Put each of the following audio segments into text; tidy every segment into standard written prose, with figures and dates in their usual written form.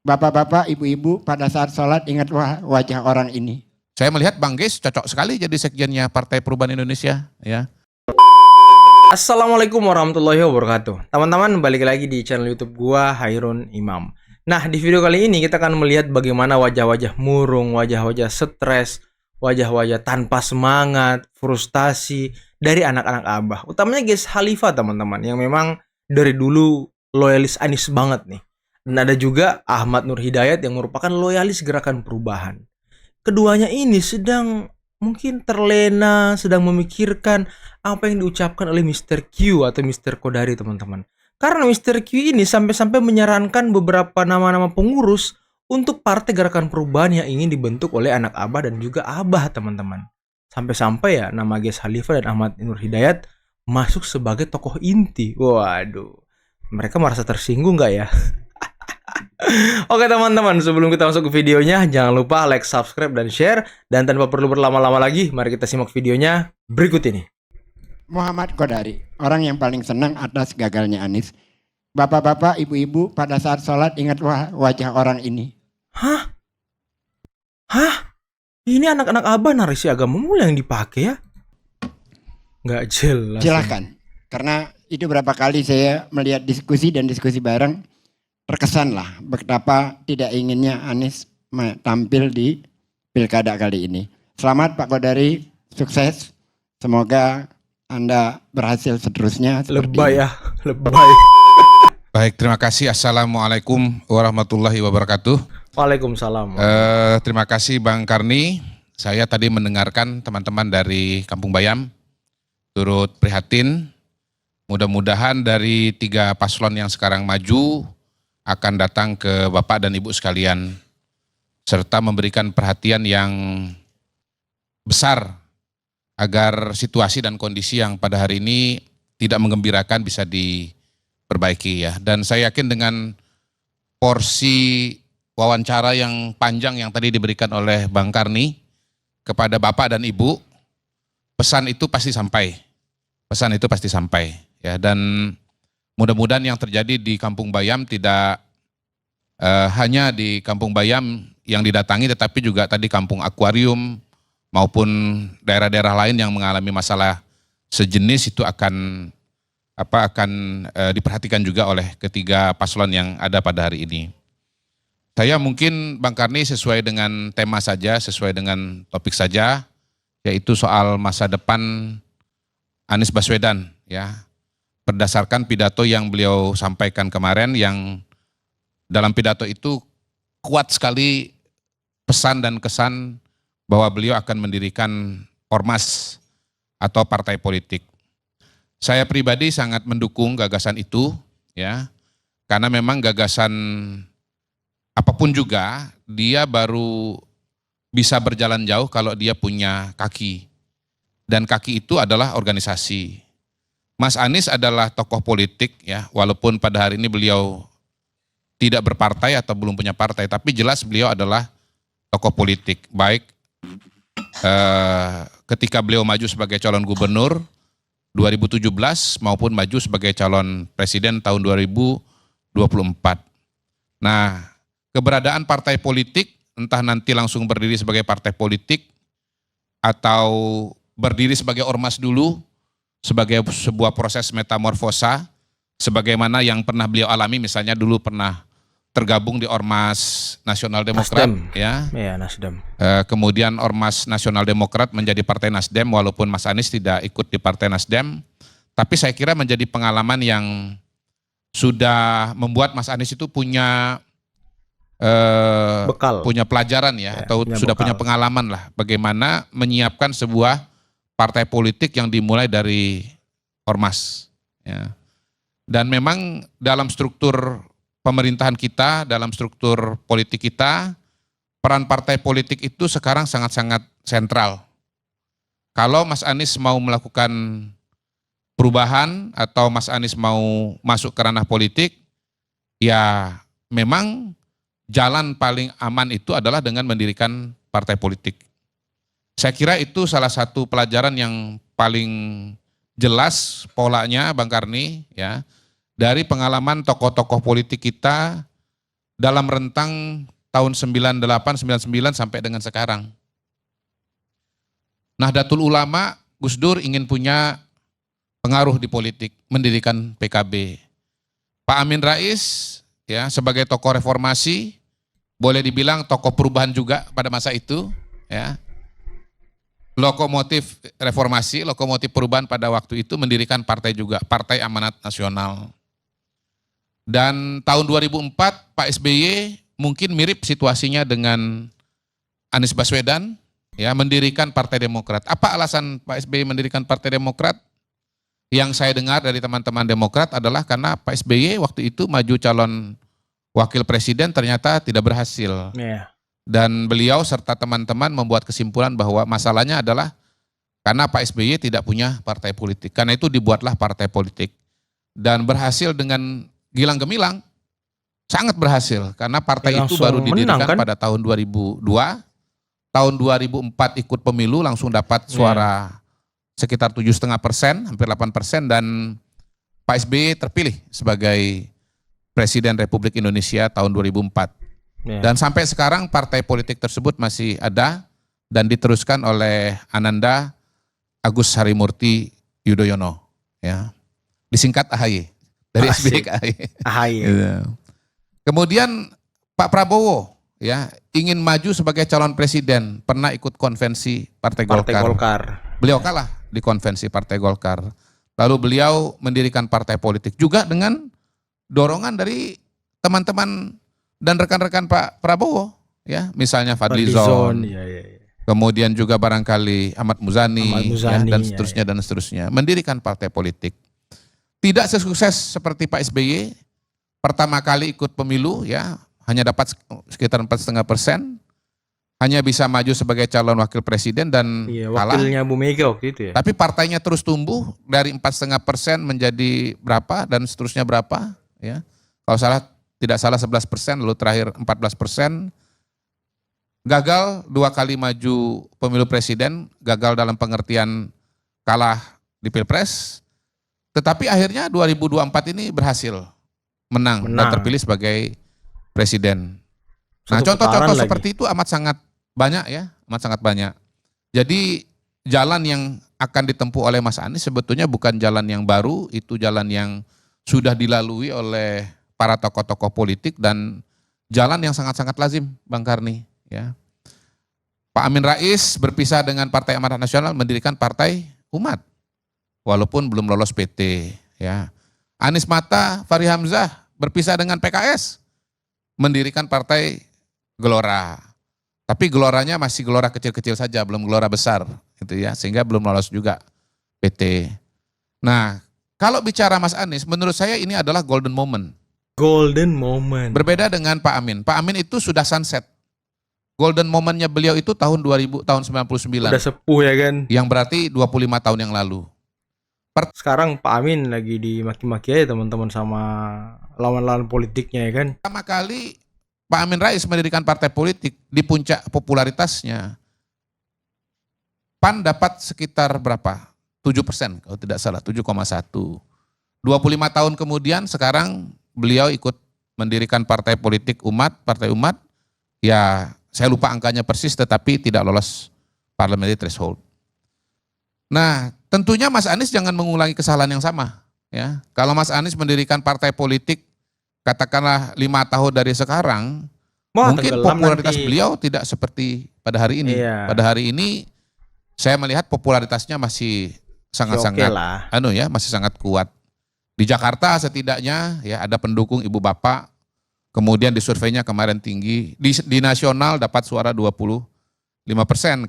Bapak-bapak, ibu-ibu, pada saat sholat ingat wajah orang ini. Saya melihat Bang Geis cocok sekali jadi sekjennya Partai Perubahan Indonesia, ya. Assalamualaikum warahmatullahi wabarakatuh. Teman-teman, balik lagi di channel YouTube gua, Hairun Imam. Nah, di video kali ini kita akan melihat bagaimana wajah-wajah murung, wajah-wajah stres, wajah-wajah tanpa semangat, frustasi dari anak-anak Abah. Utamanya guys Khalifah, teman-teman, yang memang dari dulu loyalis Anies banget nih. Dan ada juga Ahmad Nur Hidayat yang merupakan loyalis Gerakan Perubahan. Keduanya ini sedang mungkin terlena, sedang memikirkan apa yang diucapkan oleh Mr. Q atau Mr. Kodari, teman-teman. Karena Mr. Q ini sampai-sampai menyarankan beberapa nama-nama pengurus untuk Partai Gerakan Perubahan yang ingin dibentuk oleh anak Abah dan juga Abah, teman-teman. Sampai-sampai ya nama Ges Khalifah dan Ahmad Nur Hidayat masuk sebagai tokoh inti. Waduh, mereka merasa tersinggung nggak ya? Oke teman-teman, sebelum kita masuk ke videonya, jangan lupa like, subscribe, dan share. Dan tanpa perlu berlama-lama lagi, mari kita simak videonya berikut ini. Muhammad Kodari, orang yang paling senang atas gagalnya Anies. Bapak-bapak, ibu-ibu, pada saat sholat ingat wajah orang ini. Hah? Ini anak-anak Abah narasi agama mulu yang dipakai ya? Nggak jelas. Silahkan, karena itu berapa kali saya melihat diskusi dan diskusi bareng, terkesan lah betapa tidak inginnya Anies tampil di pilkada kali ini. Selamat Pak Kodari, sukses. Semoga Anda berhasil seterusnya. Lebay ya, lebay. Baik, terima kasih. Assalamualaikum warahmatullahi wabarakatuh. Waalaikumsalam. Terima kasih Bang Karni. Saya tadi mendengarkan teman-teman dari Kampung Bayam, turut prihatin. Mudah-mudahan dari 3 paslon yang sekarang maju akan datang ke Bapak dan Ibu sekalian, serta memberikan perhatian yang besar agar situasi dan kondisi yang pada hari ini tidak menggembirakan bisa diperbaiki ya. Dan saya yakin dengan porsi wawancara yang panjang yang tadi diberikan oleh Bang Karni kepada Bapak dan Ibu, pesan itu pasti sampai. Pesan itu pasti sampai ya, dan mudah-mudahan yang terjadi di Kampung Bayam tidak hanya di Kampung Bayam yang didatangi, tetapi juga tadi Kampung Akuarium maupun daerah-daerah lain yang mengalami masalah sejenis itu akan diperhatikan juga oleh ketiga paslon yang ada pada hari ini. Saya mungkin Bang Karni sesuai dengan tema saja, sesuai dengan topik saja, yaitu soal masa depan Anies Baswedan ya. Berdasarkan pidato yang beliau sampaikan kemarin, yang dalam pidato itu kuat sekali pesan dan kesan bahwa beliau akan mendirikan ormas atau partai politik. Saya pribadi sangat mendukung gagasan itu ya, karena memang gagasan apapun juga dia baru bisa berjalan jauh kalau dia punya kaki, dan kaki itu adalah organisasi. Mas Anies adalah tokoh politik ya, walaupun pada hari ini beliau tidak berpartai atau belum punya partai, tapi jelas beliau adalah tokoh politik. Baik ketika beliau maju sebagai calon gubernur 2017 maupun maju sebagai calon presiden tahun 2024. Nah, keberadaan partai politik, entah nanti langsung berdiri sebagai partai politik atau berdiri sebagai ormas dulu, sebagai sebuah proses metamorfosa, sebagaimana yang pernah beliau alami, misalnya dulu pernah tergabung di Ormas Nasional Demokrat, Nasdem. ya. Iya, Nasdem. Kemudian Ormas Nasional Demokrat menjadi Partai Nasdem, walaupun Mas Anies tidak ikut di Partai Nasdem, tapi saya kira menjadi pengalaman yang sudah membuat Mas Anies itu punya Bekal. punya pelajaran ya, atau sudah punya pengalaman lah bagaimana menyiapkan sebuah partai politik yang dimulai dari ormas ya. Dan memang dalam struktur pemerintahan kita, dalam struktur politik kita, peran partai politik itu sekarang sangat-sangat sentral. Kalau Mas Anies mau melakukan perubahan atau Mas Anies mau masuk ke ranah politik, ya memang jalan paling aman itu adalah dengan mendirikan partai politik. Saya kira itu salah satu pelajaran yang paling jelas polanya Bang Karni ya, dari pengalaman tokoh-tokoh politik kita dalam rentang tahun 98, 99 sampai dengan sekarang. Nahdlatul Ulama, Gus Dur ingin punya pengaruh di politik, mendirikan PKB. Pak Amin Rais ya sebagai tokoh reformasi, boleh dibilang tokoh perubahan juga pada masa itu, ya. Lokomotif reformasi, lokomotif perubahan pada waktu itu mendirikan partai juga, Partai Amanat Nasional. Dan tahun 2004 Pak SBY mungkin mirip situasinya dengan Anies Baswedan, ya, mendirikan Partai Demokrat. Apa alasan Pak SBY mendirikan Partai Demokrat? Yang saya dengar dari teman-teman Demokrat adalah karena Pak SBY waktu itu maju calon wakil presiden ternyata tidak berhasil. Iya. Dan beliau serta teman-teman membuat kesimpulan bahwa masalahnya adalah karena Pak SBY tidak punya partai politik. Karena itu dibuatlah partai politik. Dan berhasil dengan gilang gemilang, sangat berhasil. Karena partai itu Langsung baru didirikan menang, kan? pada tahun 2002. Tahun 2004 ikut pemilu langsung dapat suara sekitar 7,5%, hampir 8%. Dan Pak SBY terpilih sebagai Presiden Republik Indonesia tahun 2004. Dan sampai sekarang partai politik tersebut masih ada dan diteruskan oleh Ananda Agus Harimurti Yudhoyono, ya. Disingkat AHY, dari SBY ke AHY. AHY. Gitu. Kemudian Pak Prabowo, ya, ingin maju sebagai calon presiden, pernah ikut konvensi Partai Golkar. Beliau kalah di konvensi Partai Golkar. Lalu beliau mendirikan partai politik juga dengan dorongan dari teman-teman dan rekan-rekan Pak Prabowo, ya, misalnya Fadlizon, kemudian juga barangkali Ahmad Muzani, ya, dan seterusnya dan seterusnya, mendirikan partai politik. Tidak sesukses seperti Pak SBY, pertama kali ikut pemilu, ya, hanya dapat sekitar 4,5%, hanya bisa maju sebagai calon wakil presiden dan kalah. Wakilnya Bu Mega waktu itu, ya. Tapi partainya terus tumbuh dari 4,5% menjadi berapa dan seterusnya berapa, ya. Kalau tidak salah 11%, lalu terakhir 14%. Gagal 2 kali maju pemilu presiden, gagal dalam pengertian kalah di Pilpres. Tetapi akhirnya 2024 ini berhasil menang. Dan terpilih sebagai presiden. Nah, contoh-contoh seperti itu amat sangat banyak, ya, amat sangat banyak. Jadi jalan yang akan ditempuh oleh Mas Anies sebetulnya bukan jalan yang baru, itu jalan yang sudah dilalui oleh para tokoh-tokoh politik dan jalan yang sangat-sangat lazim, Bang Karni, ya. Pak Amin Rais berpisah dengan Partai Amanat Nasional mendirikan Partai Umat, walaupun belum lolos PT, ya. Anies Mata, Fahri Hamzah berpisah dengan PKS, mendirikan Partai Gelora. Tapi geloranya masih gelora kecil-kecil saja, belum gelora besar, gitu ya, sehingga belum lolos juga PT. Nah, kalau bicara Mas Anies, menurut saya ini adalah golden moment. Golden moment. Berbeda dengan Pak Amin. Pak Amin itu sudah sunset. Golden momennya beliau itu tahun 2000, tahun 99. Udah sepuh, ya kan? Yang berarti 25 tahun yang lalu. Sekarang Pak Amin lagi dimaki-maki aja teman-teman sama lawan-lawan politiknya, ya kan? Pertama kali Pak Amin Rais mendirikan partai politik di puncak popularitasnya. PAN dapat sekitar berapa? 7% kalau tidak salah, 7,1. 25 tahun kemudian sekarang beliau ikut mendirikan partai politik Umat, Partai Umat, ya saya lupa angkanya persis tetapi tidak lolos parliamentary threshold. Nah, tentunya Mas Anies jangan mengulangi kesalahan yang sama, ya. Kalau Mas Anies mendirikan partai politik katakanlah 5 tahun dari sekarang, mungkin popularitas beliau tidak seperti pada hari ini. Iya. Pada hari ini saya melihat popularitasnya masih sangat-sangat masih sangat kuat. Di Jakarta setidaknya ya ada pendukung ibu bapak, kemudian di surveinya kemarin tinggi, di nasional dapat suara 25%.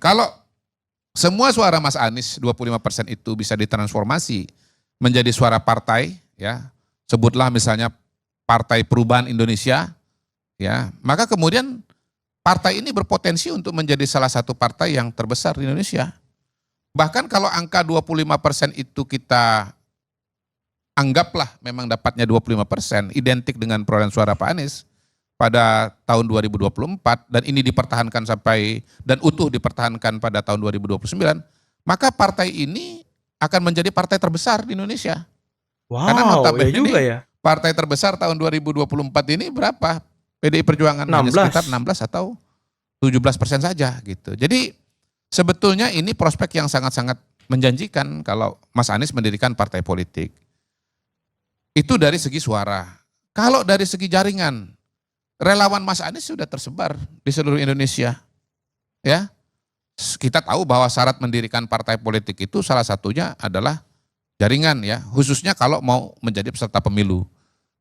Kalau semua suara Mas Anies 25% itu bisa ditransformasi menjadi suara partai, ya, sebutlah misalnya Partai Perubahan Indonesia, ya, maka kemudian partai ini berpotensi untuk menjadi salah satu partai yang terbesar di Indonesia. Bahkan kalau angka 25% itu kita anggaplah memang dapatnya 25%, identik dengan perolehan suara Pak Anies pada tahun 2024, dan ini dipertahankan sampai dan utuh dipertahankan pada tahun 2029, maka partai ini akan menjadi partai terbesar di Indonesia. Wow, karena notabene ya juga ya. Partai terbesar tahun 2024 ini berapa? PDI Perjuangan hanya 16. sekitar 16 atau 17% saja gitu. Jadi sebetulnya ini prospek yang sangat-sangat menjanjikan kalau Mas Anies mendirikan partai politik. Itu dari segi suara. Kalau dari segi jaringan, relawan Mas Anies sudah tersebar di seluruh Indonesia. Ya, kita tahu bahwa syarat mendirikan partai politik itu salah satunya adalah jaringan ya, khususnya kalau mau menjadi peserta pemilu.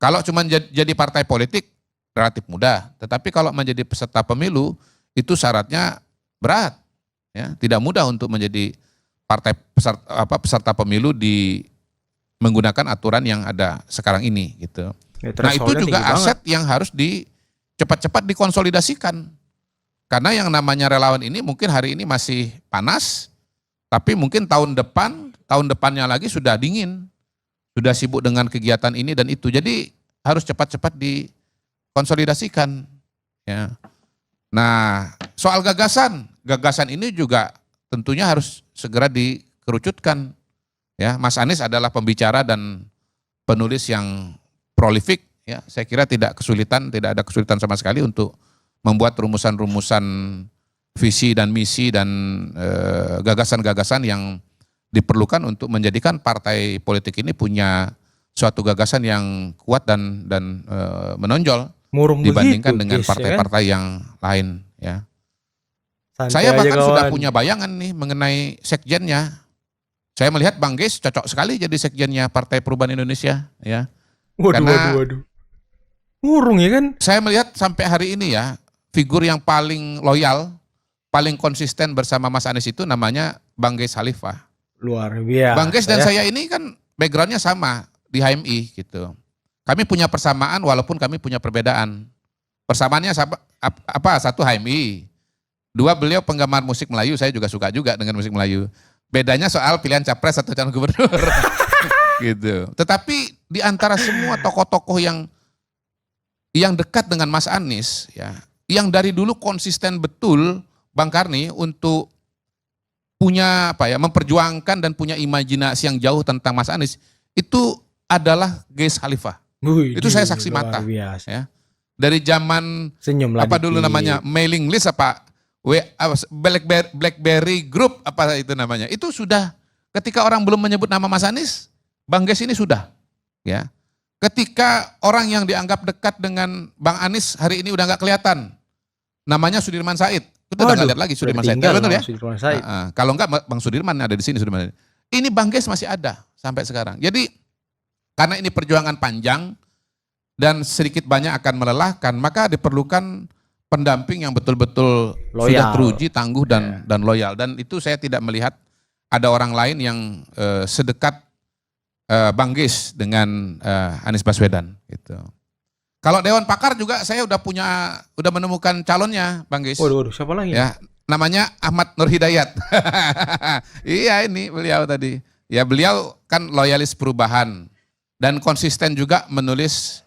Kalau cuma jadi partai politik relatif mudah, tetapi kalau menjadi peserta pemilu itu syaratnya berat, ya, tidak mudah untuk menjadi partai peserta pemilu di menggunakan aturan yang ada sekarang ini gitu. Ya, Nah itu thresholdnya juga tinggi aset yang harus cepat-cepat dikonsolidasikan. Karena yang namanya relawan ini mungkin hari ini masih panas, tapi mungkin tahun depannya lagi sudah dingin, sudah sibuk dengan kegiatan ini dan itu. Jadi harus cepat-cepat dikonsolidasikan. Ya. Nah soal gagasan ini juga tentunya harus segera dikerucutkan. Ya, Mas Anies adalah pembicara dan penulis yang prolifik. Ya, saya kira tidak ada kesulitan sama sekali untuk membuat rumusan-rumusan visi dan misi dan gagasan-gagasan yang diperlukan untuk menjadikan partai politik ini punya suatu gagasan yang kuat dan menonjol Murung dibandingkan begitu, dengan guys, ya kan? partai-partai yang lain. Ya. Santai Saya aja, bahkan sudah kawan. punya bayangan nih mengenai sekjennya. Saya melihat Bang Geis cocok sekali jadi sekjennya Partai Perubahan Indonesia. Ya. Waduh. Murung ya kan? Saya melihat sampai hari ini ya, figur yang paling loyal, paling konsisten bersama Mas Anies itu namanya Bang Geis Khalifah. Luar biasa. Bang Geis dan saya ini kan backgroundnya sama di HMI gitu. Kami punya persamaan walaupun kami punya perbedaan. Persamaannya satu HMI. Dua, beliau penggemar musik Melayu, saya juga suka juga dengan musik Melayu. Bedanya soal pilihan capres atau calon gubernur. Gitu. Tetapi di antara semua tokoh-tokoh yang dekat dengan Mas Anies ya, yang dari dulu konsisten betul Bang Karni untuk punya memperjuangkan dan punya imajinasi yang jauh tentang Mas Anies itu adalah Geis Khalifah. Itu saya saksi mata. Biasa. Ya. Dari zaman Senyum lah dulu dikit. namanya mailing list BlackBerry Group itu namanya. Itu sudah ketika orang belum menyebut nama Mas Anies, Bang Geis ini sudah. Ya. Ketika orang yang dianggap dekat dengan Bang Anies hari ini udah nggak kelihatan, namanya Sudirman Said. Kita udah nggak lihat lagi Sudirman Said. Betul ya? Sudirman Said. Kalau enggak Bang Sudirman ada di sini Sudirman. Ini Bang Geis masih ada sampai sekarang. Jadi karena ini perjuangan panjang dan sedikit banyak akan melelahkan, maka diperlukan pendamping yang betul-betul sudah teruji, tangguh dan loyal. Dan itu saya tidak melihat ada orang lain yang sedekat Bang Geis dengan Anies Baswedan. Gitu. Kalau Dewan Pakar juga saya udah menemukan calonnya Bang Geis. Waduh, siapa lagi? Ya, namanya Ahmad Nur Hidayat. Iya ini beliau tadi. Ya beliau kan loyalis perubahan dan konsisten juga menulis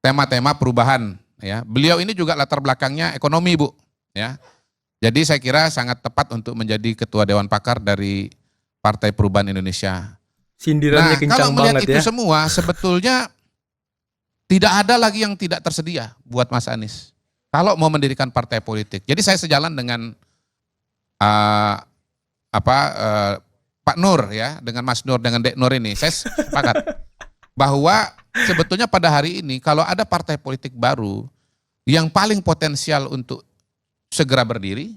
tema-tema perubahan. Ya, beliau ini juga latar belakangnya ekonomi Bu. Ya, jadi saya kira sangat tepat untuk menjadi ketua Dewan Pakar dari Partai Perubahan Indonesia. Sindirannya kencang kalau melihat banget itu ya. semua sebetulnya tidak ada lagi yang tidak tersedia buat Mas Anies. Kalau mau mendirikan partai politik. Jadi saya sejalan dengan Pak Nur ya, dengan Mas Nur, dengan Dek Nur ini. Saya sepakat bahwa sebetulnya pada hari ini kalau ada partai politik baru yang paling potensial untuk segera berdiri,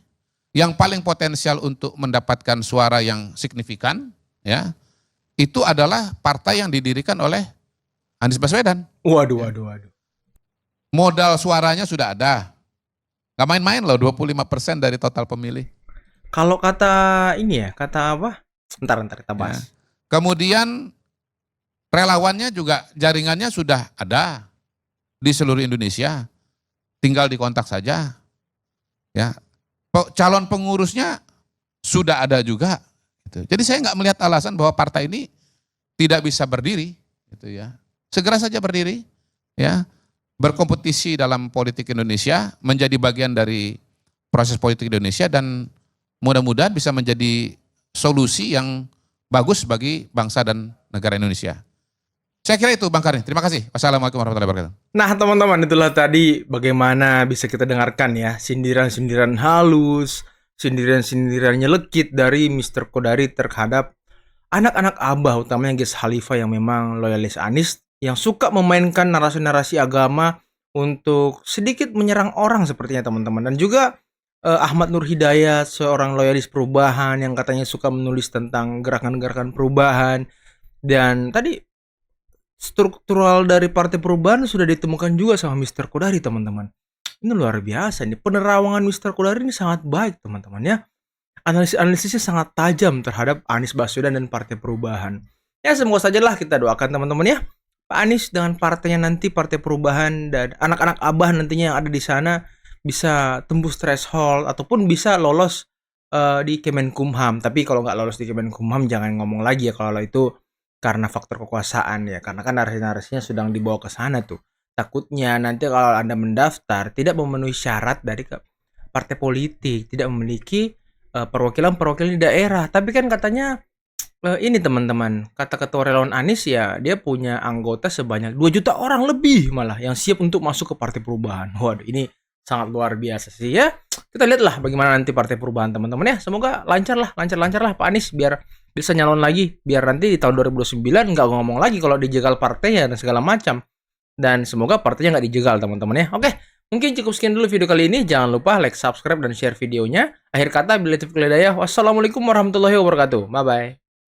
yang paling potensial untuk mendapatkan suara yang signifikan, ya, itu adalah partai yang didirikan oleh Anies Baswedan. Waduh. Modal suaranya sudah ada. Gak main-main loh, 25% dari total pemilih. Kalau kata ini ya, kata apa? Ntar kita bahas. Ya. Kemudian relawannya juga jaringannya sudah ada di seluruh Indonesia. Tinggal dikontak saja. Ya. Calon pengurusnya sudah ada juga. Gitu. Jadi saya nggak melihat alasan bahwa partai ini tidak bisa berdiri. Gitu ya. Segera saja berdiri. Ya. Berkompetisi dalam politik Indonesia, menjadi bagian dari proses politik Indonesia dan mudah-mudahan bisa menjadi solusi yang bagus bagi bangsa dan negara Indonesia. Saya kira itu Bang Karni. Terima kasih. Wassalamualaikum warahmatullahi wabarakatuh. Nah, teman-teman, itulah tadi bagaimana bisa kita dengarkan ya sindiran-sindiran halus, sindiran-sindiran nyelekit dari Mr. Kodari terhadap anak-anak Abah, utamanya Ges Khalifah yang memang loyalis Anies, yang suka memainkan narasi-narasi agama untuk sedikit menyerang orang sepertinya teman-teman. Dan juga Ahmad Nur Hidayat, seorang loyalis perubahan yang katanya suka menulis tentang gerakan-gerakan perubahan. Dan tadi struktural dari Partai Perubahan sudah ditemukan juga sama Mr. Kodari, teman-teman. Ini luar biasa. Ini penerawangan Mr. Kodari ini sangat baik, teman-teman ya. Analisisnya sangat tajam terhadap Anies Baswedan dan Partai Perubahan. Ya, semoga sajalah kita doakan teman-teman ya, Pak Anies dengan partainya nanti, Partai Perubahan, dan anak-anak Abah nantinya yang ada di sana bisa tembus threshold ataupun bisa lolos di Kemenkumham. Tapi kalau nggak lolos di Kemenkumham jangan ngomong lagi ya kalau itu karena faktor kekuasaan ya, karena kan narasi-narasinya sedang dibawa ke sana tuh. Takutnya nanti kalau Anda mendaftar tidak memenuhi syarat dari partai politik, tidak memiliki perwakilan-perwakilan di daerah. Tapi kan katanya ini teman-teman, kata ketua relawan Anies ya, dia punya anggota sebanyak 2 juta orang lebih malah yang siap untuk masuk ke Partai Perubahan. Waduh, ini sangat luar biasa sih ya. Kita lihatlah bagaimana nanti Partai Perubahan teman-teman ya. Semoga lancar lah Pak Anies biar bisa nyalon lagi, biar nanti di tahun 2029 nggak ngomong lagi kalau dijegal partainya dan segala macam. Dan semoga partainya nggak dijegal teman-teman ya. Oke, mungkin cukup sekian dulu video kali ini. Jangan lupa like, subscribe, dan share videonya. Akhir kata, billahi taufiq wal hidayah. Wassalamualaikum warahmatullahi wabarakatuh. Bye-bye.